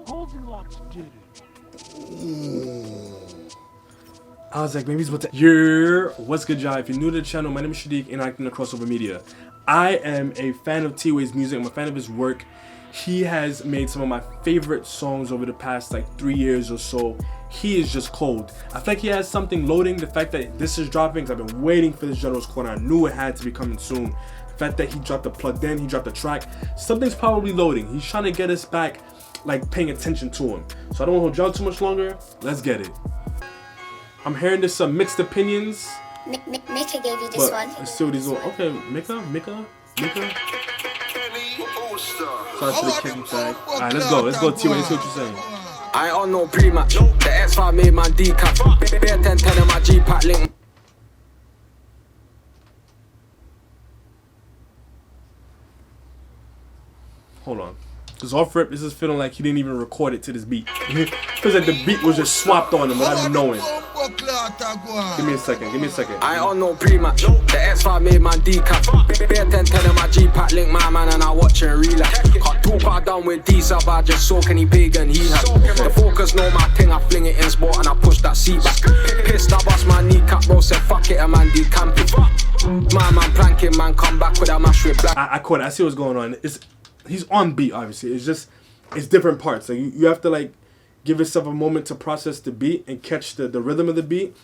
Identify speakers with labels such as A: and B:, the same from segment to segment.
A: Goldilocks did it.
B: I was like, maybe he's about to. What's good, y'all? If you're new to the channel, my name is Shadiq and I'm in the KRXOVR Media. I am a fan of Teeway's music. I'm a fan of his work. He has made some of my favorite songs over the past like 3 years or so. He is just cold. I feel like he has something loading. The fact that this is dropping, because I've been waiting for this General's Corner. I knew it had to be coming soon. The fact that he dropped the plugged in, he dropped the track. Something's probably loading. He's trying to get us back, like paying attention to him. So I don't want to hold y'all too much longer. Let's get it. I'm hearing there's some mixed opinions.
C: Mika gave you this one.
B: Let's see what he's on. Okay, Mika. Sorry for the kicking tag. Alright, let's go, Teeway. Let's see what you're saying.
D: I on no pre-match. The X5 made my decap. Bear 1010 in my G-Pack link.
B: Hold on. Because off rip, this is feeling like he didn't even record it to this beat. Feels like the beat was just swapped on him without even knowing. Give me a second.
D: I on no pre-match. The X5 made my decap. Bear 1010 in my G-Pack link, my man, and I watch and relapse. Can't talk about done with D-sub, I just soak any pagan he had. The focus know my thing, I fling it in sport and I push that seat back. Pissed, I bust my kneecap, bro said fuck it, a man decamping. My man planking, man, come back with a mash with black.
B: I caught it, I see what's going on. He's on beat, obviously. It's different parts. Like you have to like give yourself a moment to process the beat and catch the rhythm of the beat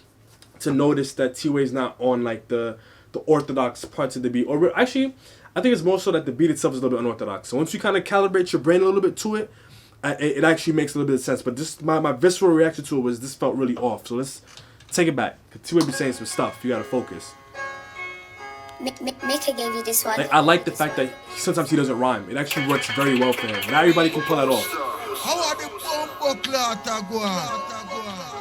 B: to notice that Teeway's not on like the orthodox parts of the beat. Or actually, I think it's more so that the beat itself is a little bit unorthodox. So once you kind of calibrate your brain a little bit to it, it actually makes a little bit of sense. But just my visceral reaction to it was this felt really off. So let's take it back. Teeway be saying some stuff. You gotta focus.
C: Mika gave you this one.
B: Like, I like the fact that sometimes he doesn't rhyme. It actually works very well for him. Not everybody can pull that off.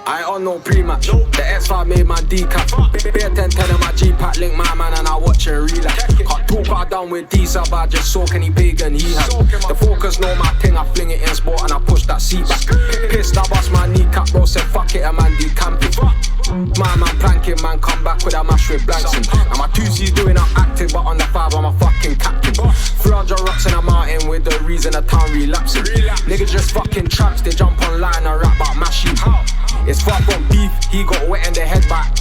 D: I on no pre-match. The X5 made my decap. Bear 1010 in my G-Pack link, my man, and I watch and relapse. Can't talk about done with D-sub, I just soak any pagan he had. The focus know my thing, I fling it in sport and I push that seat back. Pissed, I bust my kneecap, bro said fuck it, a man decamping. My man planking, man, come back with a mash with blanks in. And my 2C's doing I'm active, but on the 5 I'm a fucking captain. 300 rocks in a mountain with the reason the town relapsing. Niggas just fucking traps, they jump online and rap about mashing. It's far from beef, he got wet in the head back.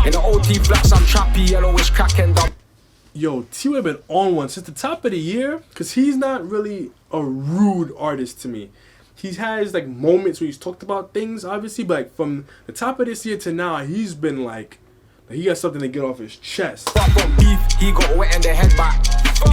D: In the OT flats, I'm trappy, yellowish cracking down.
B: Yo, Teeway been on one since the top of the year, because he's not really a rude artist to me. He has like moments where he's talked about things, obviously, but like from the top of this year to now, he's been like he got something to get off his chest.
D: Far from beef, he got wet in the head back.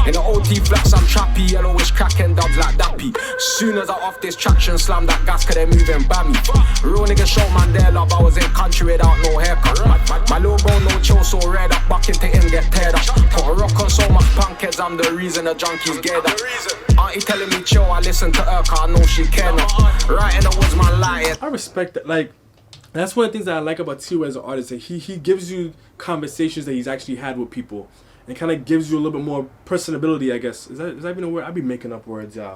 D: In the OT flats, I'm trappy, yellowish cracking dubs like dappy. Soon as I off this traction, slam that gas, cause they moving bammy. Real niggas show man their love, I was in country without no haircut. My little bro no chill, so red up, bucking to him get teared up. Put a rock on so much punk heads, I'm the reason the junkies get up. Auntie telling me chill, I listen to her, cause I know she care not. Right in the woods, my light.
B: I respect that, like, that's one of the things that I like about Teeway as an artist. That he gives you conversations that he's actually had with people, and kind of gives you a little bit more personability, I guess. Is that even a word? I'd be making up words, y'all.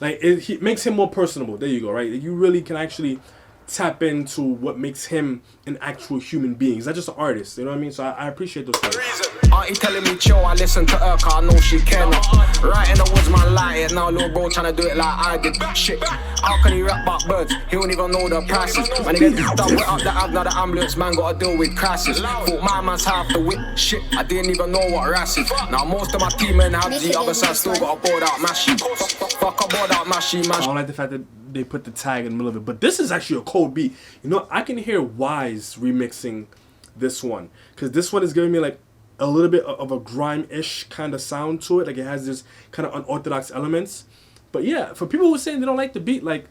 B: Like, it makes him more personable. There you go, right? You really can actually tap into what makes him an actual human being. He's not just an artist, you know what I mean? So I appreciate those things.
D: Auntie telling me chill, I listen to her, cause I know she care not. Right in the woods, man, light it. Now little bro trying to do it like I did. Shit, how can he rap about birds? He don't even know the prices. When he gets done with up the ab, now the ambulance man gotta deal with crisis. Thought my man's half the whip. Shit, I didn't even know what rass is. Now most of my team men have the other side still got a board out mashy. Fuck a board out mashy, man.
B: I don't like the fact that they put the tag in the middle of it, but this is actually a cold beat. You know, I can hear Wise remixing this one, because this one is giving me like a little bit of a grime-ish kind of sound to it. Like it has this kind of unorthodox elements. But yeah, for people who are saying they don't like the beat, like,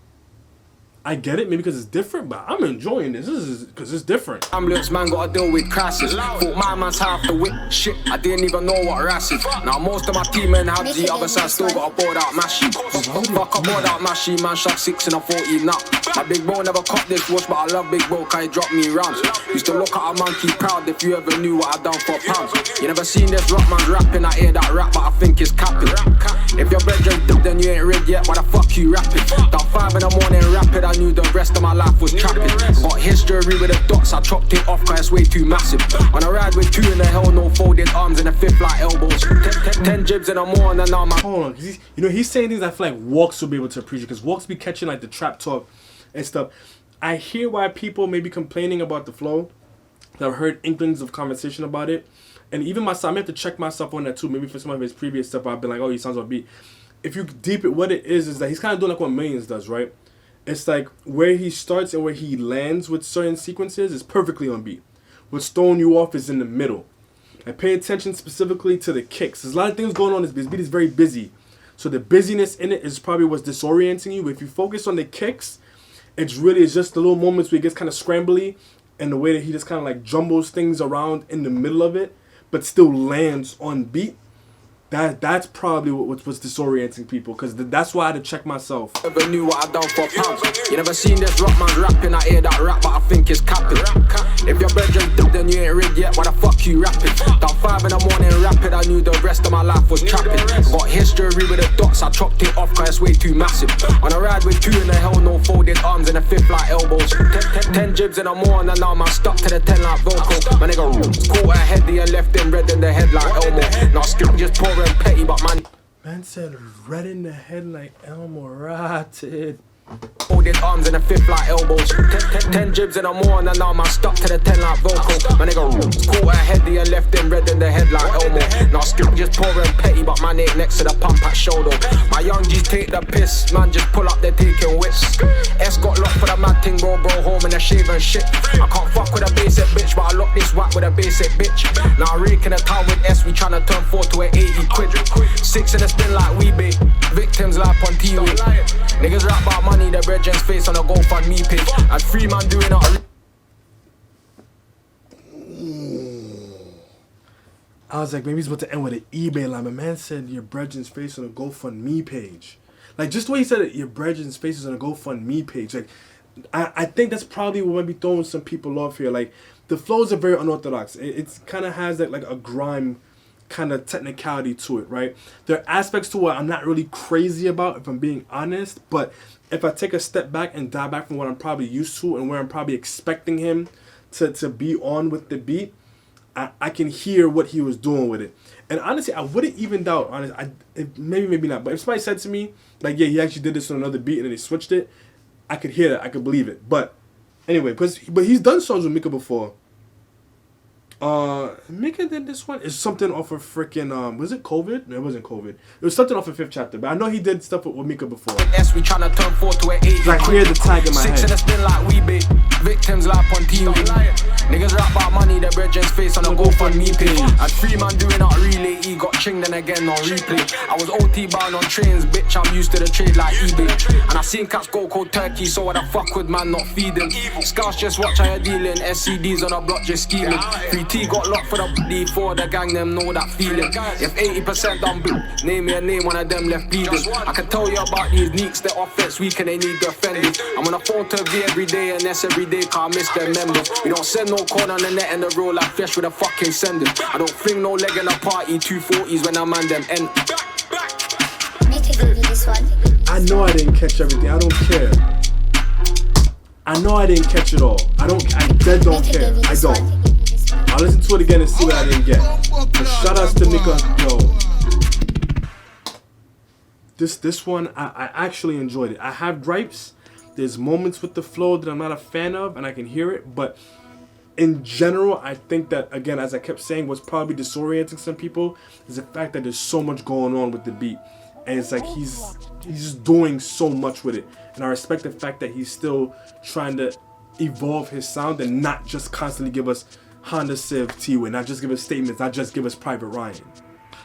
B: I get it, maybe because it's different, but I'm enjoying this. This is because it's different.
D: Ambulance man gotta deal with crisis. Thought my man's half the whip. Shit, I didn't even know what rass is. Now most of my team men have the other side still got a board out mashy. Fuck a board out mashy, man shot 6 in a 40 nut. My big bro never caught this watch, but I love big bro cause he dropped me rounds. Used to look at a monkey proud if you ever knew what I done for pounds. You never seen this rock man rapping, I hear that rap, but I think it's capping. If your brethren dip, then you ain't rigged yet, why the fuck you rapping? Done 5 in the morning rapid, I knew the rest of my life was trapping. Got history with the dots, I chopped it off cause it's way too massive. On a ride with 2 in the hell, no folded arms and a 5th like elbows. 10 jibs in the morning and now my...
B: Hold on, you know, he's saying things I feel like Walks will be able to appreciate, because Walks be catching like the trap talk and stuff. I hear why people may be complaining about the flow. I've heard inklings of conversation about it. And even myself, I may have to check myself on that too. Maybe for some of his previous stuff, I've been like, oh, he sounds on beat. If you deep it, what it is that he's kind of doing like what Millions does, right? It's like where he starts and where he lands with certain sequences is perfectly on beat. What's throwing you off is in the middle. And pay attention specifically to the kicks. There's a lot of things going on. This beat is very busy. So the busyness in it is probably what's disorienting you. But if you focus on the kicks, it's just the little moments where it gets kind of scrambly, and the way that he just kind of like jumbles things around in the middle of it, but still lands on beat. That's probably what's disorienting people, because that's why I had to check myself.
D: Never knew what I done for pounds. You never seen this rock man rapping. I hear that rap, but I think it's capping. If your bedroom's dead, then you ain't rigged yet. Why the fuck you rapping? Down 5 in the morning rapid. I knew the rest of my life was trapping. Got history with the dots, I chopped it off cause it's way too massive. On a ride with 2 in the hell, no folded arms and a 5th like elbows. 10 jibs in the morning and now I'm stuck to the 10 like Velcro. My nigga caught a heady and left him red in the head like Elmo. Now skip just pour petty, but man
B: said red in the head like Elmo rotted.
D: Folded arms and a 5th like elbows. 10 jibs in the morning and now I'm stuck to the 10 like Velcro. My nigga caught a heady and left him red in the head like Elmo. Now skip just pour petty, but man ain't next to the pump at shoulder. My young G's take the piss, man just pull up, they're taking whips. S got locked for the mad thing, bro home in a shave and shit. I can't fuck with a basic bitch, but I lock this whack with a basic bitch. Now I rake in the town with S, we tryna turn 4 to an 80 quid. 6 in the spin like we bait, victims life on Teeway. Niggas rap about money, the brethren's face on a GoFundMe page. And 3 man doing it.
B: I was like, maybe he's about to end with an eBay line. My man said your brethren's face on a GoFundMe page. Like, just the way he said it, your brethren's face is on a GoFundMe page. Like, I think that's probably what might be throwing some people off here. Like, the flows are very unorthodox. It kind of has like a grime kind of technicality to it, right? There are aspects to what I'm not really crazy about, if I'm being honest. But if I take a step back and dive back from what I'm probably used to and where I'm probably expecting him to be on with the beat, I can hear what he was doing with it. And honestly, I wouldn't even doubt, maybe not, but if somebody said to me, like, yeah, he actually did this on another beat and then they switched it, I could hear that, I could believe it. But anyway, but he's done songs with Mika before. Mika did this one. It's something off of freaking was it COVID? No, it wasn't COVID. It was something off of 5th Chapter. But I know he did stuff with Mika before.
D: S we tryna turn 4 to an 8.
B: I hear the tag in my
D: 6
B: head.
D: in the spin like we bait, victims life on Teeway. Niggas rap about money, the brethren's face on a GoFundMe page. And 3 man doing out relay, he got chinged and again on replay. I was OT bound on trains, bitch, I'm used to the trade like eBay. And I seen cats go cold turkey, so what the fuck with man not feeding. Scouts just watch how you're dealing, SCDs on a block just scheming. 3T got locked for the D4, the gang them know that feeling. If 80% done blue, name me a name, one of them left bleeding. I can tell you about these neeks, the offense weak and they need defending. I'm on a phone to V every day and that's every day, can't miss their members. We don't send no corn on the net and the roll like flesh with a fucking sender. I don't fling no leg in a party, 240s when I'm on them end.
C: Make a give you this one.
B: I know I didn't catch everything, I don't care. I know I didn't catch it all. I dead don't care. I don't. I'll listen to it again and see what I didn't get. But shout outs to Mika. Yo. This one, I actually enjoyed it. I have gripes. There's moments with the flow that I'm not a fan of, and I can hear it. But in general, I think that, again, as I kept saying, what's probably disorienting some people is the fact that there's so much going on with the beat. And it's like he's just doing so much with it. And I respect the fact that he's still trying to evolve his sound and not just constantly give us Honda Civ Teeway, not just give us statements, not just give us Private Ryan.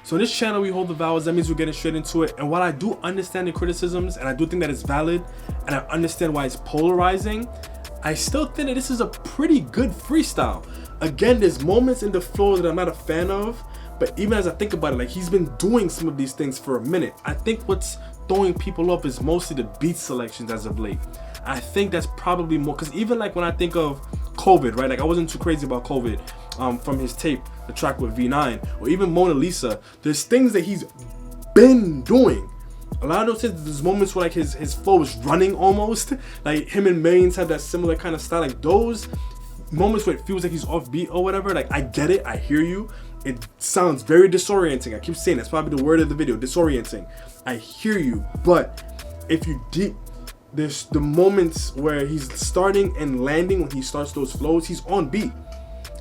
B: So in this channel, we hold the vowels. That means we're getting straight into it. And while I do understand the criticisms, and I do think that it's valid, and I understand why it's polarizing, I still think that this is a pretty good freestyle. Again, there's moments in the flow that I'm not a fan of, but even as I think about it, like, he's been doing some of these things for a minute. I think what's throwing people off is mostly the beat selections as of late. I think that's probably more, because even like when I think of COVID, right? Like, I wasn't too crazy about COVID from his tape, the track with V9, or even Mona Lisa. There's things that he's been doing a lot of those hits, there's moments where like his flow is running almost. Like him and Millions have that similar kind of style. Like those moments where it feels like he's off beat or whatever. Like I get it, I hear you. It sounds very disorienting. I keep saying that's probably the word of the video, disorienting. I hear you, but if you there's the moments where he's starting and landing, when he starts those flows, he's on beat.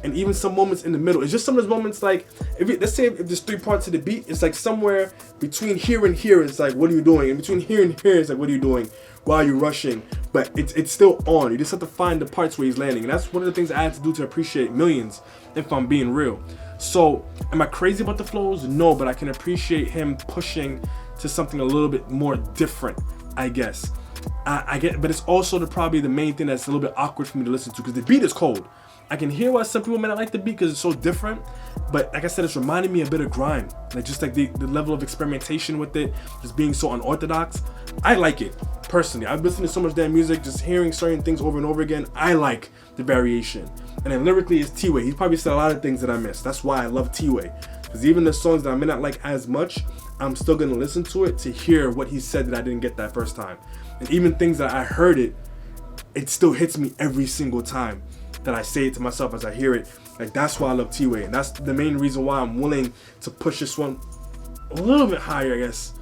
B: And even some moments in the middle, it's just some of those moments like, let's say if there's 3 parts of the beat, it's like somewhere between here and here, it's like, what are you doing? And between here and here, it's like, what are you doing? Why are you rushing? But it's still on. You just have to find the parts where he's landing. And that's one of the things I had to do to appreciate Millions, if I'm being real. So, am I crazy about the flows? No, but I can appreciate him pushing to something a little bit more different, I guess. I get, but it's also probably the main thing that's a little bit awkward for me to listen to, because the beat is cold. I can hear why some people may not like the beat because it's so different, but like I said, it's reminding me a bit of grime. Like just like the level of experimentation with it, just being so unorthodox. I like it, personally. I've listened to so much damn music, just hearing certain things over and over again. I like the variation. And then lyrically it's Teeway. He probably said a lot of things that I missed. That's why I love Teeway. Because even the songs that I may not like as much, I'm still gonna listen to it to hear what he said that I didn't get that first time. And even things that I heard it still hits me every single time that I say it to myself as I hear it. Like that's why I love Teeway, and that's the main reason why I'm willing to push this one a little bit higher, I guess,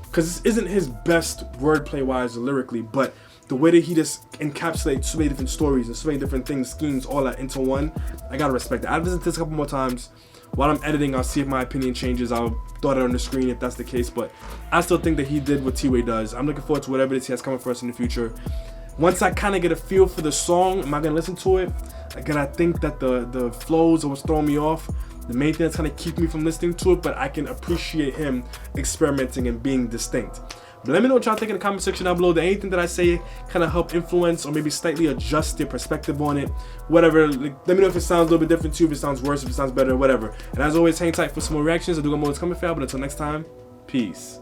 B: because this isn't his best wordplay wise or lyrically, but the way that he just encapsulates so many different stories and so many different things, schemes, all that into one, I gotta respect it. I've listened to this a couple more times. While I'm editing, I'll see if my opinion changes. I'll throw it on the screen if that's the case, but I still think that he did what Teeway does. I'm looking forward to whatever it is he has coming for us in the future. Once I kind of get a feel for the song, am I gonna listen to it? Again, I think that the flows are what's throwing me off. The main thing that's kind of keeping me from listening to it, but I can appreciate him experimenting and being distinct. But let me know what y'all think in the comment section down below. Did anything that I say kind of help influence or maybe slightly adjust your perspective on it? Whatever. Like, let me know if it sounds a little bit different too, if it sounds worse, if it sounds better, whatever. And as always, hang tight for some more reactions. I do got more coming for y'all, but until next time, peace.